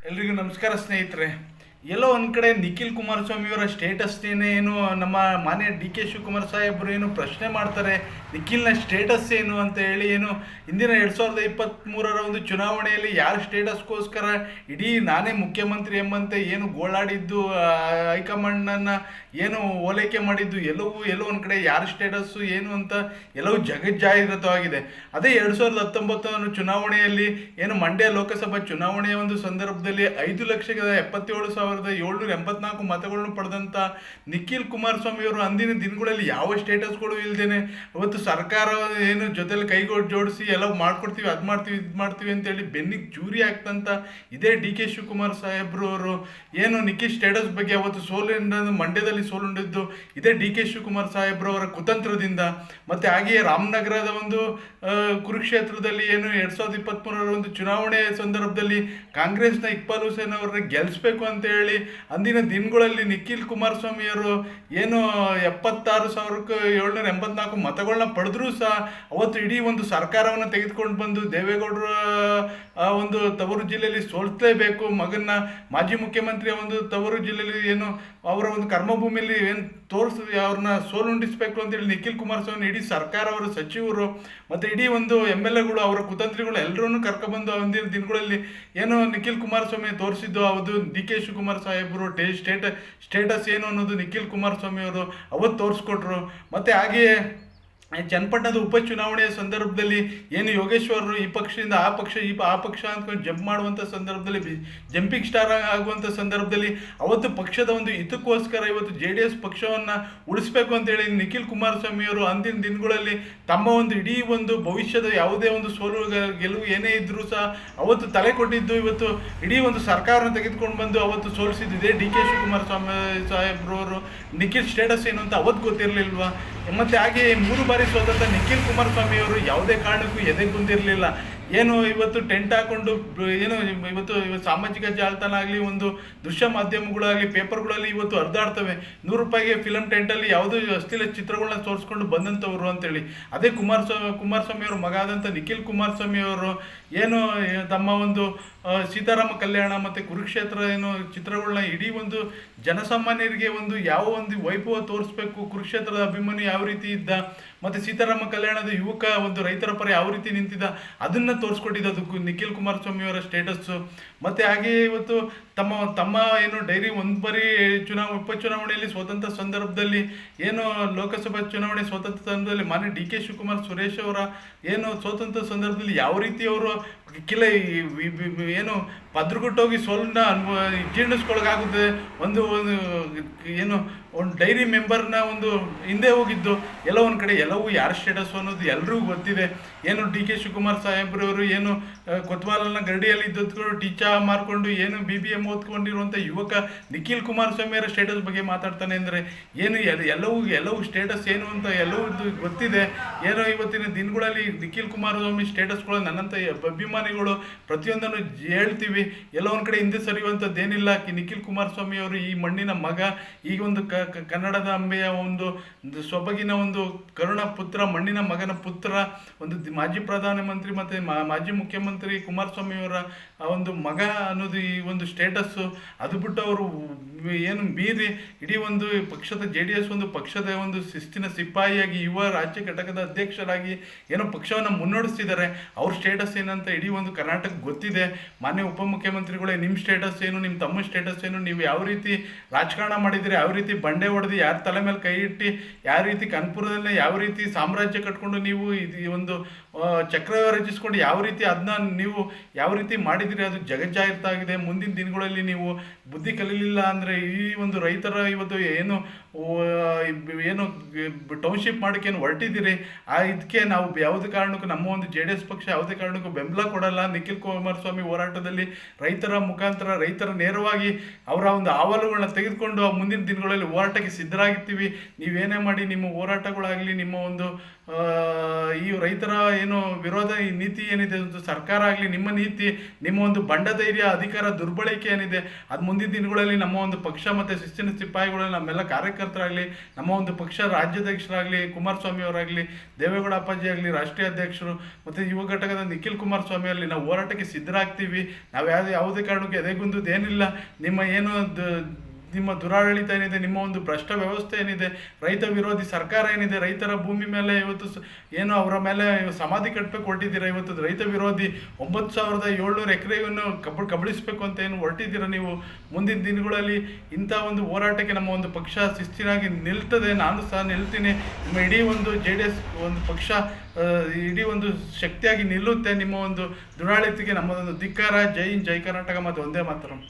ಎಲ್ರಿಗೂ ನಮಸ್ಕಾರ ಸ್ನೇಹಿತರೆ. ಎಲ್ಲೋ ಒಂದು ಕಡೆ ನಿಖಿಲ್ ಕುಮಾರಸ್ವಾಮಿ ಅವರ ಸ್ಟೇಟಸ್ನೇನೆ ಏನು ನಮ್ಮ ಮಾನ್ಯ ಡಿ ಕೆ ಶಿವಕುಮಾರ್ ಸಾಹೇಬರು ಏನು ಪ್ರಶ್ನೆ ಮಾಡ್ತಾರೆ, ನಿಖಿಲ್ನ ಸ್ಟೇಟಸ್ ಏನು ಅಂತ ಹೇಳಿ. ಏನು ಇಂದಿನ 2023ರ ಒಂದು ಚುನಾವಣೆಯಲ್ಲಿ ಯಾರ ಸ್ಟೇಟಸ್ಗೋಸ್ಕರ ಇಡೀ ನಾನೇ ಮುಖ್ಯಮಂತ್ರಿ ಎಂಬಂತೆ ಏನು ಗೋಳಾಡಿದ್ದು, ಹೈಕಮಾಂಡನ್ನು ಏನು ಓಲೈಕೆ ಮಾಡಿದ್ದು, ಎಲ್ಲೋ ಒಂದು ಕಡೆ ಯಾರ ಸ್ಟೇಟಸ್ಸು ಏನು ಅಂತ ಎಲ್ಲವೂ ಜಗಜ್ಜಾಹೀರಾತವಾಗಿದೆ. ಅದೇ 2019 ಚುನಾವಣೆಯಲ್ಲಿ ಏನು ಮಂಡ್ಯ ಲೋಕಸಭಾ ಚುನಾವಣೆಯ ಒಂದು ಸಂದರ್ಭದಲ್ಲಿ 5,77,784 ಮತಗಳನ್ನು ಪಡೆದಂಥ ನಿಖಿಲ್ ಕುಮಾರಸ್ವಾಮಿ ಅವರು ಅಂದಿನ ದಿನಗಳಲ್ಲಿ ಯಾವ ಸ್ಟೇಟಸ್ಗಳು ಇಲ್ಲದೇನೆ ಇವತ್ತು ಸರ್ಕಾರ ಏನು ಜೊತೆಲಿ ಕೈಗೋಡು ಜೋಡಿಸಿ ಎಲ್ಲ ಮಾಡ್ಕೊಡ್ತೀವಿ, ಅದು ಮಾಡ್ತೀವಿ, ಇದು ಮಾಡ್ತೀವಿ ಅಂತೇಳಿ ಬೆನ್ನಿಗೆ ಚೂರಿ ಆಗ್ತಂತ ಇದೇ ಡಿ ಕೆ ಶಿವಕುಮಾರ್ ಸಾಹೇಬ್ರು ಅವರು ಏನು ನಿಖಿಲ್ ಸ್ಟೇಟಸ್ ಬಗ್ಗೆ ಅವತ್ತು ಮಂಡ್ಯದಲ್ಲಿ ಸೋಲುಂಡಿದ್ದು ಇದೇ ಡಿ ಕೆ ಶಿವಕುಮಾರ್ ಸಾಹೇಬ್ರು ಅವರ ಕುತಂತ್ರದಿಂದ. ಮತ್ತು ಹಾಗೆಯೇ ರಾಮನಗರದ ಒಂದು ಕುರುಕ್ಷೇತ್ರದಲ್ಲಿ ಏನು 2023ರ ಒಂದು ಚುನಾವಣೆಯ ಸಂದರ್ಭದಲ್ಲಿ ಕಾಂಗ್ರೆಸ್ನ ಇಕ್ಬಾಲ್ ಹುಸೇನ್ ಅವರನ್ನ ಗೆಲ್ಲಿಸ್ಬೇಕು ಅಂತ ಹೇಳಿ ಅಂದಿನ ದಿನಗಳಲ್ಲಿ ನಿಖಿಲ್ ಕುಮಾರಸ್ವಾಮಿಯವರು ಏನು 76,784 ಮತಗಳನ್ನ ಪಡೆದ್ರೂ ಸಹ ಅವತ್ತು ಇಡೀ ಒಂದು ಸರ್ಕಾರವನ್ನು ತೆಗೆದುಕೊಂಡು ಬಂದು ದೇವೇಗೌಡರ ಒಂದು ತವರು ಜಿಲ್ಲೆಯಲ್ಲಿ ಸೋಲಿಸಲೇಬೇಕು, ಮಗನ್ನ ಮಾಜಿ ಮುಖ್ಯಮಂತ್ರಿಯ ಒಂದು ತವರು ಜಿಲ್ಲೆಯಲ್ಲಿ ಏನು ಅವರ ಒಂದು ಕರ್ಮಭೂಮಿಯಲ್ಲಿ ಏನು ಅವ್ರನ್ನ ಸೋಲುಂಡಿಸಬೇಕು ಅಂತೇಳಿ ನಿಖಿಲ್ ಕುಮಾರಸ್ವಾಮಿ ಇಡೀ ಸರ್ಕಾರ, ಅವರ ಸಚಿವರು ಮತ್ತು ಇಡೀ ಒಂದು MLAಗಳು ಅವರ ಕುತಂತ್ರಿಗಳು ಎಲ್ಲರನ್ನೂ ಕರ್ಕೊಬಂದು ಅಂದಿನ ದಿನಗಳಲ್ಲಿ ಏನು ನಿಖಿಲ್ ಕುಮಾರಸ್ವಾಮಿ ತೋರಿಸಿದ್ದು ಅದು ಡಿ ಕೆ ಶಿವಕುಮಾರ್ ಸಾಹೇಬರು ಸ್ಟೇಟಸ್ ಏನು ಅನ್ನೋದು ನಿಖಿಲ್ ಕುಮಾರಸ್ವಾಮಿ ಅವರು ಅವತ್ತು ತೋರಿಸ್ಕೊಟ್ರು. ಮತ್ತು ಹಾಗೆಯೇ ಚನ್ನಪಟ್ಟಣದ ಉಪಚುನಾವಣೆಯ ಸಂದರ್ಭದಲ್ಲಿ ಏನು ಯೋಗೇಶ್ವರರು ಈ ಪಕ್ಷದಿಂದ ಆ ಪಕ್ಷ ಅಂದ್ಕೊಂಡು ಜಂಪ್ ಮಾಡುವಂಥ ಸಂದರ್ಭದಲ್ಲಿ ಜಂಪಿಂಗ್ ಸ್ಟಾರ್ ಆಗುವಂಥ ಸಂದರ್ಭದಲ್ಲಿ ಅವತ್ತು ಪಕ್ಷದ ಒಂದು ಹಿತಕ್ಕೋಸ್ಕರ ಇವತ್ತು JDS ಪಕ್ಷವನ್ನು ಉಳಿಸ್ಬೇಕು ಅಂತೇಳಿ ನಿಖಿಲ್ ಕುಮಾರಸ್ವಾಮಿ ಅವರು ಅಂದಿನ ದಿನಗಳಲ್ಲಿ ತಮ್ಮ ಒಂದು ಇಡೀ ಒಂದು ಭವಿಷ್ಯದ ಯಾವುದೇ ಒಂದು ಸೋಲು ಗೆಲುವು ಏನೇ ಇದ್ದರೂ ಸಹ ಅವತ್ತು ತಲೆ ಕೊಟ್ಟಿದ್ದು, ಇವತ್ತು ಇಡೀ ಒಂದು ಸರ್ಕಾರವನ್ನು ತೆಗೆದುಕೊಂಡು ಬಂದು ಅವತ್ತು ಸೋಲಿಸಿದ್ದಿದೆ ಡಿ ಕೆ ಶಿವಕುಮಾರ್ ಸಾಹೇಬ್ರವರು. ನಿಖಿಲ್ ಸ್ಟೇಟಸ್ ಏನು ಅಂತ ಅವತ್ತು ಗೊತ್ತಿರಲಿಲ್ವಾ? ಮತ್ತು ಹಾಗೆ 3 ಬಾರಿ ಸೋದಂಥ ನಿಖಿಲ್ ಕುಮಾರಸ್ವಾಮಿ ಅವರು ಯಾವುದೇ ಕಾರಣಕ್ಕೂ ಎದೆಗುಂದಿರಲಿಲ್ಲ. ಏನು ಇವತ್ತು ಟೆಂಟ್ ಹಾಕೊಂಡು ಏನು ಇವತ್ತು ಸಾಮಾಜಿಕ ಜಾಲತಾಣ ಆಗಲಿ, ಒಂದು ದೃಶ್ಯ ಮಾಧ್ಯಮಗಳಾಗಲಿ, ಪೇಪರ್ಗಳಲ್ಲಿ ಇವತ್ತು ಹರಿದಾಡ್ತವೆ 100 ರೂಪಾಯಿಗೆ ಫಿಲಮ್ ಟೆಂಟಲ್ಲಿ ಯಾವುದೋ ಅಶ್ಲೀಲ ಚಿತ್ರಗಳನ್ನ ತೋರಿಸ್ಕೊಂಡು ಬಂದಂಥವ್ರು ಅಂತೇಳಿ. ಅದೇ ಕುಮಾರಸ್ವಾಮಿ ಅವ್ರ ಮಗ ಆದಂಥ ನಿಖಿಲ್ ಕುಮಾರಸ್ವಾಮಿ ಅವರು ಏನು ತಮ್ಮ ಒಂದು ಸೀತಾರಾಮ ಕಲ್ಯಾಣ ಮತ್ತು ಕುರುಕ್ಷೇತ್ರ ಏನು ಚಿತ್ರಗಳನ್ನ ಇಡೀ ಒಂದು ಜನಸಾಮಾನ್ಯರಿಗೆ ಒಂದು ಯಾವ ಒಂದು ವೈಭವ ತೋರಿಸ್ಬೇಕು, ಕುರುಕ್ಷೇತ್ರದ ಅಭಿಮಾನಿ ಯಾವ ರೀತಿ ಇದ್ದ ಮತ್ತು ಸೀತಾರಾಮ ಕಲ್ಯಾಣದ ಯುವಕ ಒಂದು ರೈತರ ಪರ ಯಾವ ರೀತಿ ನಿಂತಿದ್ದ ಅದನ್ನು ತೋರಿಸ್ಕೊಟ್ಟಿದ್ದು ನಿಖಿಲ್ ಕುಮಾರಸ್ವಾಮಿ ಅವರ ಸ್ಟೇಟಸ್ಸು. ಮತ್ತು ಹಾಗೆಯೇ ಇವತ್ತು ತಮ್ಮ ಏನು ಡೈರಿ ಒಂದು ಬಾರಿ ಉಪಚುನಾವಣೆಯಲ್ಲಿ ಸ್ವತಂತ್ರ ಸಂದರ್ಭದಲ್ಲಿ ಏನು ಲೋಕಸಭಾ ಚುನಾವಣೆ ಸ್ವತಂತ್ರ ಸಂದರ್ಭದಲ್ಲಿ ಮಾನ್ಯ ಡಿ ಕೆ ಶಿವಕುಮಾರ್ ಸುರೇಶ್ ಅವರ ಏನು ಸ್ವತಂತ್ರ ಸಂದರ್ಭದಲ್ಲಿ ಯಾವ ರೀತಿ ಅವರು ಏನು ಪದ್ರಗುಟ್ಟೋಗಿ ಸೋಲನ್ನ ಜೀರ್ಣಿಸ್ಕೊಳಗಾಗುತ್ತೆ, ಒಂದು ಏನು ಒಂದು ಡೈರಿ ಮೆಂಬರ್ನ ಒಂದು ಹಿಂದೆ ಹೋಗಿದ್ದು ಎಲ್ಲ ಒಂದು ಕಡೆ ಎಲ್ಲವೂ ಯಾರ ಸ್ಟೇಟಸ್ ಅನ್ನೋದು ಎಲ್ರಿಗೂ ಗೊತ್ತಿದೆ. ಏನು ಡಿ ಕೆ ಶಿವಕುಮಾರ್ ಸಾಹೇಬ್ರವರು ಏನು ಕೊತ್ವಾಲನ ಗರಡಿಯಲ್ಲಿ ಇದ್ದದ್ಕೊಂಡು ಟೀಚಾ ಮಾರ್ಕೊಂಡು ಏನು BBM ಓದ್ಕೊಂಡಿರುವಂಥ ಯುವಕ ನಿಖಿಲ್ ಕುಮಾರಸ್ವಾಮಿಯವರ ಸ್ಟೇಟಸ್ ಬಗ್ಗೆ ಮಾತಾಡ್ತಾನೆ ಅಂದರೆ ಏನು ಎಲ್ಲವೂ ಸ್ಟೇಟಸ್ ಏನು ಅಂತ ಎಲ್ಲವೂ ಗೊತ್ತಿದೆ. ಏನೋ ಇವತ್ತಿನ ದಿನಗಳಲ್ಲಿ ನಿಖಿಲ್ ಕುಮಾರಸ್ವಾಮಿ ಸ್ಟೇಟಸ್ಗಳು ನನ್ನಂಥ ಅಭಿಮಾನಿಗಳು ಪ್ರತಿಯೊಂದನ್ನು ಹೇಳ್ತೀವಿ. ಎಲ್ಲ ಒಂದು ಕಡೆ ಹಿಂದೆ ಸರಿಯುವಂಥದ್ದೇನಿಲ್ಲ. ನಿಖಿಲ್ ಕುಮಾರಸ್ವಾಮಿ ಅವರು ಈ ಮಣ್ಣಿನ ಮಗ, ಈಗ ಒಂದು ಕನ್ನಡದ ಅಂಬೆಯ ಒಂದು ಸೊಬಗಿನ ಒಂದು ಕರುಣ ಪುತ್ರ, ಮಣ್ಣಿನ ಮಗನ ಪುತ್ರ, ಒಂದು ಮಾಜಿ ಪ್ರಧಾನಮಂತ್ರಿ ಮತ್ತು ಮಾಜಿ ಮುಖ್ಯಮಂತ್ರಿ ಕುಮಾರಸ್ವಾಮಿಯವರ ಒಂದು ಮಗ ಅನ್ನೋದು ಈ ಒಂದು ಸ್ಟೇಟಸ್ಸು. ಅದು ಬಿಟ್ಟು ಅವರು ಏನು ಮೀರಿ ಇಡೀ ಒಂದು ಪಕ್ಷದ JDS ಒಂದು ಪಕ್ಷದ ಒಂದು ಶಿಸ್ತಿನ ಸಿಪಾಯಿಯಾಗಿ ಯುವ ರಾಜ್ಯ ಘಟಕದ ಅಧ್ಯಕ್ಷರಾಗಿ ಏನೋ ಪಕ್ಷವನ್ನು ಮುನ್ನಡೆಸ್ತಿದ್ದಾರೆ. ಅವ್ರ ಸ್ಟೇಟಸ್ ಏನಂತ ಇಡೀ ಒಂದು ಕರ್ನಾಟಕ ಗೊತ್ತಿದೆ. ಮಾನ್ಯ ಉಪಮುಖ್ಯಮಂತ್ರಿಗಳೇ, ನಿಮ್ಮ ಸ್ಟೇಟಸ್ ಏನು, ನಿಮ್ಮ ತಮ್ಮ ಸ್ಟೇಟಸ್ ಏನು, ನೀವು ಯಾವ ರೀತಿ ರಾಜಕಾರಣ ಮಾಡಿದರೆ, ಯಾವ ರೀತಿ ಬಂಡೆ ಹೊಡೆದು ಯಾರ ತಲೆ ಮೇಲೆ ಕೈ ಇಟ್ಟು ಯಾವ ರೀತಿ ಕಾನ್ಪುರದಲ್ಲೇ ಯಾವ ರೀತಿ ಸಾಮ್ರಾಜ್ಯ ಕಟ್ಕೊಂಡು ನೀವು ಇದು ಒಂದು ಚಕ್ರ ರಚಿಸ್ಕೊಂಡು ಯಾವ ರೀತಿ ಅದನ್ನ ನೀವು ಯಾವ ರೀತಿ ಮಾಡಿದಿರಿ ಅದು ಜಗಜ್ಜಾಹೀರಾತಾಗಿದೆ. ಮುಂದಿನ ದಿನಗಳಲ್ಲಿ ನೀವು ಬುದ್ಧಿ ಕಲೀಲಿಲ್ಲ ಅಂದರೆ ಈ ಒಂದು ರೈತರ ಇವತ್ತು ಏನು ಟೌನ್ಶಿಪ್ ಮಾಡೋಕ್ಕೆ ಏನು ಹೊರಟಿದ್ದೀರಿ, ಇದಕ್ಕೆ ನಾವು ಯಾವುದೇ ಕಾರಣಕ್ಕೂ ನಮ್ಮ ಒಂದು JDS ಪಕ್ಷ ಯಾವುದೇ ಕಾರಣಕ್ಕೂ ಬೆಂಬಲ ಕೊಡಲ್ಲ. ನಿಖಿಲ್ ಕುಮಾರಸ್ವಾಮಿ ಹೋರಾಟದಲ್ಲಿ ರೈತರ ಮುಖಾಂತರ ರೈತರ ನೇರವಾಗಿ ಅವರ ಒಂದು ಅಹವಾಲುಗಳನ್ನ ತೆಗೆದುಕೊಂಡು ಮುಂದಿನ ದಿನಗಳಲ್ಲಿ ಹೋರಾಟಕ್ಕೆ ಸಿದ್ಧರಾಗಿರ್ತೀವಿ. ನೀವೇನೇ ಮಾಡಿ ನಿಮ್ಮ ಹೋರಾಟಗಳಾಗಲಿ, ನಿಮ್ಮ ಒಂದು ಈ ರೈತರ ಏನು ವಿರೋಧ ಈ ನೀತಿ ಏನಿದೆ ಒಂದು ಸರ್ಕಾರ ಆಗಲಿ ನಿಮ್ಮ ನೀತಿ ನಿಮ್ಮ ಒಂದು ಬಂಡ ಧೈರ್ಯ ಅಧಿಕಾರ ದುರ್ಬಳಕೆ ಏನಿದೆ ಅದು ಮುಂದಿನ ದಿನಗಳಲ್ಲಿ ನಮ್ಮ ಒಂದು ಪಕ್ಷ ಮತ್ತು ಶಿಸ್ತಿನ ಸಿಪಾಯಿಗಳು ನಮ್ಮೆಲ್ಲ ಕಾರ್ಯಕರ್ತರಾಗಲಿ ನಮ್ಮ ಒಂದು ಪಕ್ಷ ರಾಜ್ಯಾಧ್ಯಕ್ಷರಾಗಲಿ ಕುಮಾರಸ್ವಾಮಿ ಅವರಾಗಲಿ ದೇವೇಗೌಡ ಅಪ್ಪಾಜಿ ಆಗಲಿ ರಾಷ್ಟ್ರೀಯ ಅಧ್ಯಕ್ಷರು ಮತ್ತು ಯುವ ಘಟಕದ ನಿಖಿಲ್ ಕುಮಾರಸ್ವಾಮಿ ಆಗಲಿ ನಾವು ಹೋರಾಟಕ್ಕೆ ಸಿದ್ಧರಾಗ್ತೀವಿ. ನಾವು ಯಾವುದೇ ಕಾರಣಕ್ಕೂ ಎದೆಗುಂದುದು ಏನಿಲ್ಲ. ನಿಮ್ಮ ಏನು ನಿಮ್ಮ ದುರಾಡಳಿತ ಏನಿದೆ, ನಿಮ್ಮ ಒಂದು ಭ್ರಷ್ಟ ವ್ಯವಸ್ಥೆ ಏನಿದೆ, ರೈತ ವಿರೋಧಿ ಸರ್ಕಾರ ಏನಿದೆ, ರೈತರ ಭೂಮಿ ಮೇಲೆ ಇವತ್ತು ಏನು ಅವರ ಮೇಲೆ ಸಮಾಧಿ ಕಟ್ಟಬೇಕು ಹೊರಟಿದ್ದೀರಾ. ಇವತ್ತು ರೈತ ವಿರೋಧಿ 9,700 ಎಕರೆಯನ್ನು ಕಬಳಿಸಬೇಕು ಅಂತ ಏನು ಹೊರಟಿದ್ದೀರಾ ನೀವು. ಮುಂದಿನ ದಿನಗಳಲ್ಲಿ ಇಂಥ ಒಂದು ಹೋರಾಟಕ್ಕೆ ನಮ್ಮ ಒಂದು ಪಕ್ಷ ಶಿಸ್ತಿನಾಗಿ ನಿಲ್ತದೆ. ನಾನು ಸಹ ನಿಲ್ತೀನಿ. ನಿಮ್ಮ ಇಡೀ ಒಂದು JDS ಒಂದು ಪಕ್ಷ ಇಡೀ ಒಂದು ಶಕ್ತಿಯಾಗಿ ನಿಲ್ಲುತ್ತೆ. ನಿಮ್ಮ ಒಂದು ದುರಾಡಳಿತಕ್ಕೆ ನಮ್ಮದೊಂದು ಧಿಕ್ಕಾರ. ಜೈ ಹಿಂದ್, ಜೈ ಕರ್ನಾಟಕ ಮತ್ತು ಒಂದೇ ಮಾತರಂ.